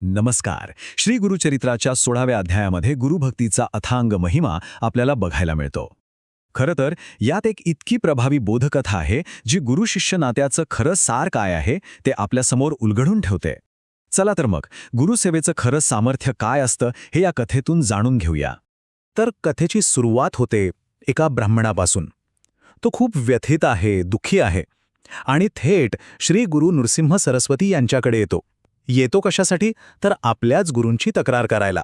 नमस्कार. श्री गुरुचरित्राच्या 16व्या अध्यायामध्ये गुरुभक्तीचा अथांग महिमा आपल्याला बघायला मिळतो. खरं तर यात एक इतकी प्रभावी बोधकथा आहे जी गुरु-शिष्य नात्याचं खरं सार काय आहे ते आपल्यासमोर उलगडून ठेवते. चला तर मग गुरुसेवेचं खरं सामर्थ्य काय असतं हे या कथेतून जाणून घेऊया. तर कथेची सुरुवात होते एका ब्राह्मणापासून. तो खूप व्यथित आहे, दुःखी आहे आणि थेट श्री गुरु नृसिंह सरस्वती यांच्याकडे येतो कशासाठी? तर आपल्याच गुरूंची तक्रार करायला.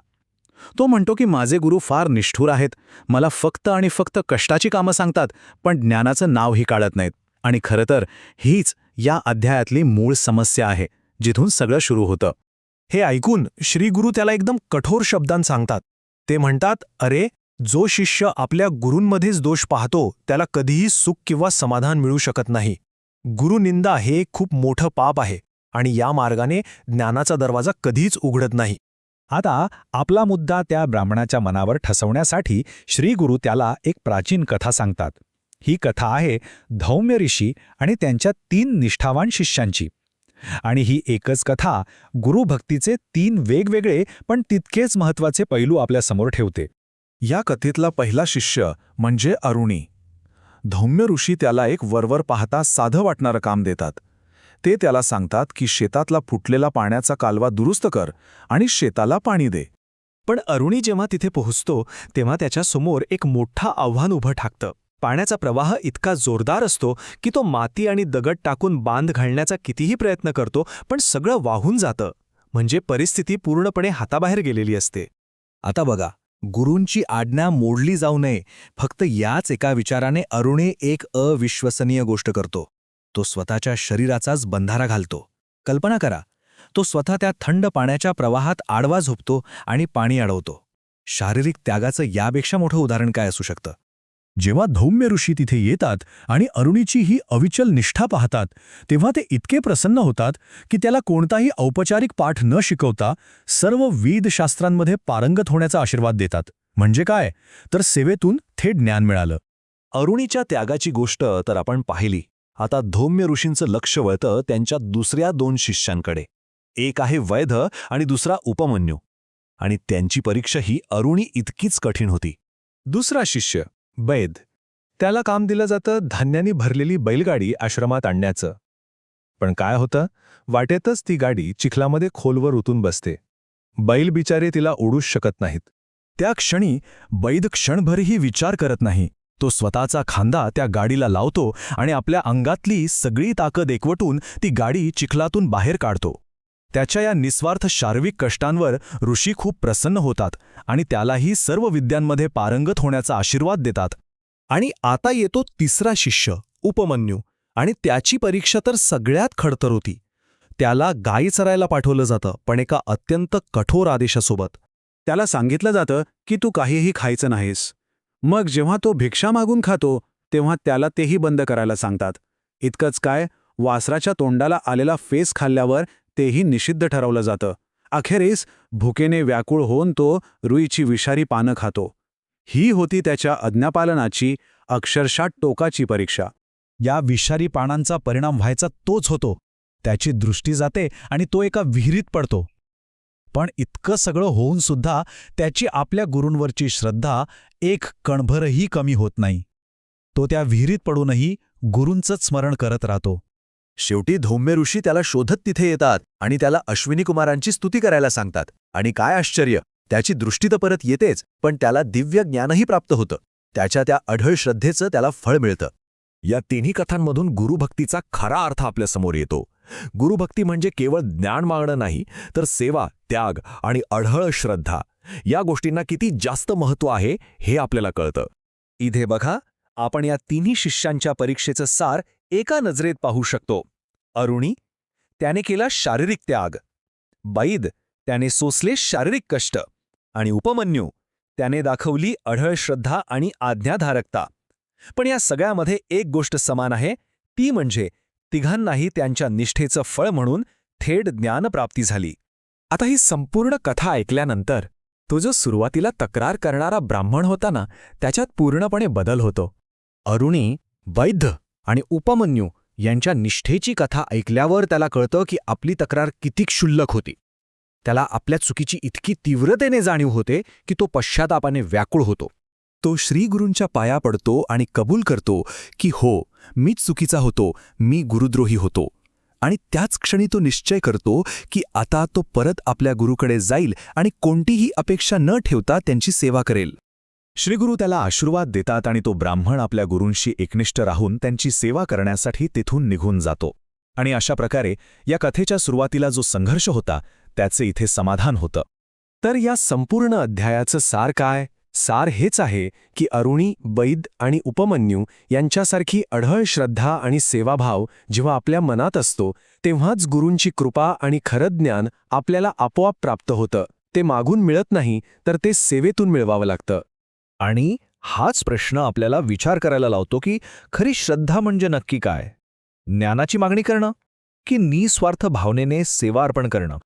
तो म्हणतो की माझे गुरु फार निष्ठुर आहेत, मला फक्त आणि फक्त कष्टाची कामं सांगतात, पण ज्ञानाचं नावही काढत नाहीत. आणि खरं तर हीच या अध्यायातली मूळ समस्या आहे, जिथून सगळं सुरू होतं. हे ऐकून श्रीगुरु त्याला एकदम कठोर शब्दांत सांगतात. ते म्हणतात, अरे, जो शिष्य आपल्या गुरूंमध्येच दोष पाहतो त्याला कधीही सुख किंवा समाधान मिळू शकत नाही. गुरुनिंदा हे खूप मोठं पाप आहे आणि या मार्गाने ज्ञानाचा दरवाजा कधीच उघडत नाही. आता आपला मुद्दा त्या ब्राह्मणाच्या मनावर ठसवण्यासाठी श्रीगुरु त्याला एक प्राचीन कथा सांगतात. ही कथा आहे धौम्य ऋषी आणि त्यांच्या 3 निष्ठावान शिष्यांची. आणि ही एकच कथा गुरुभक्तीचे 3 वेगवेगळे पण तितकेच महत्त्वाचे पैलू आपल्यासमोर ठेवते. या कथेतला पहिला शिष्य म्हणजे अरुणी. धौम्य ऋषी त्याला एक वरवर पाहता साधं वाटणारं काम देतात. ते त्याला सांगतात की शेतातला फुटलेला पाण्याचा कालवा दुरुस्त कर आणि शेताला पाणी दे. पण अरुणी जेव्हा तिथे पोहोचतो तेव्हा त्याच्यासमोर एक मोठं आव्हान उभं ठाकतं. पाण्याचा प्रवाह इतका जोरदार असतो की तो माती आणि दगड टाकून बांध घालण्याचा कितीही प्रयत्न करतो, पण सगळं वाहून जातं. म्हणजे परिस्थिती पूर्णपणे हाताबाहेर गेलेली असते. आता बघा, गुरूंची आज्ञा मोडली जाऊ नये, फक्त याच एका विचाराने अरुणे एक अविश्वसनीय गोष्ट करतो. तो स्वतःच्या शरीराचाच बंधारा घालतो. कल्पना करा, तो स्वतः त्या थंड पाण्याच्या प्रवाहात आडवा झोपतो आणि पाणी अडवतो. शारीरिक त्यागाचं यापेक्षा मोठं उदाहरण काय असू शकतं? जेव्हा धौम्य ऋषी तिथे येतात आणि अरुणीची ही अविचल निष्ठा पाहतात, तेव्हा ते इतके प्रसन्न होतात की त्याला कोणताही औपचारिक पाठ न शिकवता सर्व वेदशास्त्रांमध्ये पारंगत होण्याचा आशीर्वाद देतात. म्हणजे काय? तर सेवेतून थेट ज्ञान मिळालं. अरुणीच्या त्यागाची गोष्ट तर आपण पाहिली. आता धौम्य ऋषींचं लक्ष वळतं त्यांच्या दुसऱ्या 2 शिष्यांकडे. एक आहे वैध आणि दुसरा उपमन्यू. आणि त्यांची परीक्षा ही अरुणी इतकीच कठीण होती. दुसरा शिष्य बैद, त्याला काम दिलं जातं धान्यानी भरलेली बैलगाडी आश्रमात आणण्याचं. पण काय होतं, वाटेतच ती गाडी चिखलामध्ये खोलवर उतून बसते. बैल बिचारे तिला ओढूच शकत नाहीत. त्या क्षणी बैद क्षणभरही विचार करत नाही. तो स्वतःचा खांदा त्या गाडीला लावतो आणि आपल्या अंगातली सगळी ताकद एकवटून ती गाडी चिखलातून बाहेर काढतो. त्याच्या या निस्वार्थ शारीरिक कष्टांवर ऋषी खूप प्रसन्न होतात आणि त्यालाही सर्व विद्यांमध्ये पारंगत होण्याचा आशीर्वाद देतात. आणि आता येतो तिसरा शिष्य उपमन्यू, आणि त्याची परीक्षा तर सगळ्यात खडतर होती. त्याला गायी चरायला पाठवलं जातं, पण एका अत्यंत कठोर आदेशासोबत. त्याला सांगितलं जातं की तू काहीही खायचं नाहीस. मग जेव्हा तो भिक्षा मागून खातो तेव्हा त्याला तेही बंद करायला सांगतात. इतकंच काय, वासराच्या तोंडाला आलेला फेस खाल्ल्यावर तेही निषिद्ध ठरवलं जातं. अखेरीस भुकेने व्याकुळ होऊन तो रुईची विषारी पानं खातो. ही होती त्याच्या आज्ञापालनाची अक्षरशः टोकाची परीक्षा. या विषारी पानांचा परिणाम व्हायचा तोच होतो. त्याची दृष्टी जाते आणि तो एका विहिरीत पडतो. पण इतकं सगळं होऊन सुद्धा त्याची आपल्या गुरूंवरची श्रद्धा एक कणभरही कमी होत नाही. तो त्या विहिरीत पडूनही गुरूंचंच स्मरण करत राहतो. शेवटी धौम्य ऋषी त्याला शोधत तिथे येतात आणि त्याला अश्विनी कुमारांची स्तुती करायला सांगतात. आणि काय आश्चर्य, त्याची दृष्टी तर परत येतेच, पण त्याला दिव्य ज्ञानही प्राप्त होतं. त्याच्या त्या अढळ श्रद्धेचं त्याला फळ मिळतं. या तिन्ही कथांमधून गुरुभक्तीचा खरा अर्थ आपल्यासमोर येतो. गुरुभक्ती म्हणजे केवळ ज्ञान मागणं नाही, तर सेवा, त्याग आणि अढळ श्रद्धा या गोष्टींना किती जास्त महत्त्व आहे हे आपल्याला कळतं. इथे बघा, आपण या तिन्ही शिष्यांच्या परीक्षेचं सार एका नजरेत पाहू शकतो. अरुणी, त्याने केला शारीरिक त्याग. बैद, त्याने सोसले शारीरिक कष्ट. आणि उपमन्यू, त्याने दाखवली अढळ श्रद्धा आणि आज्ञाधारकता. पण या सगळ्यामध्ये एक गोष्ट समान आहे, ती म्हणजे तिघांनाही त्यांच्या निष्ठेचं फळ म्हणून थेट ज्ञानप्राप्ती झाली. आता ही संपूर्ण कथा ऐकल्यानंतर तो जो सुरुवातीला तक्रार करणारा ब्राह्मण होता ना, त्याच्यात पूर्णपणे बदल होतो. अरुणी, वैद्य आणि उपमन्यू यांच्या निष्ठेची कथा ऐकल्यावर त्याला कळतं की आपली तक्रार किती क्षुल्लक होती. त्याला आपल्या चुकीची इतकी तीव्रतेने जाणीव होते की तो पश्चातापाने व्याकुळ होतो. तो श्रीगुरूंच्या पाया पडतो आणि कबूल करतो की हो, मीच चुकीचा होतो, मी गुरुद्रोही होतो. आणि त्याच क्षणी तो निश्चय करतो की आता तो परत आपल्या गुरुकडे जाईल आणि कोणतीही अपेक्षा न ठेवता त्यांची सेवा करेल. श्रीगुरू त्याला आशीर्वाद देतात आणि तो ब्राह्मण आपल्या गुरूंशी एकनिष्ठ राहून त्यांची सेवा करण्यासाठी तिथून निघून जातो. आणि अशा प्रकारे या कथेच्या सुरुवातीला जो संघर्ष होता त्याचे इथे समाधान होतं. तर या संपूर्ण अध्यायाचं सार काय? सार हेच आहे की अरुणी, बैद आणि उपमन्यू यांच्यासारखी अढळ श्रद्धा आणि सेवाभाव जेव्हा आपल्या मनात असतो तेव्हाच गुरूंची कृपा आणि खरं ज्ञान आपल्याला आपोआप प्राप्त होतं. ते मागून मिळत नाही, तर ते सेवेतून मिळवावं लागतं. आणि हाच प्रश्न आपल्याला विचार करायला लावतो की खरी श्रद्धा म्हणजे नक्की काय? ज्ञानाची मागणी करणं की निस्वार्थ भावनेने सेवा अर्पण करणं?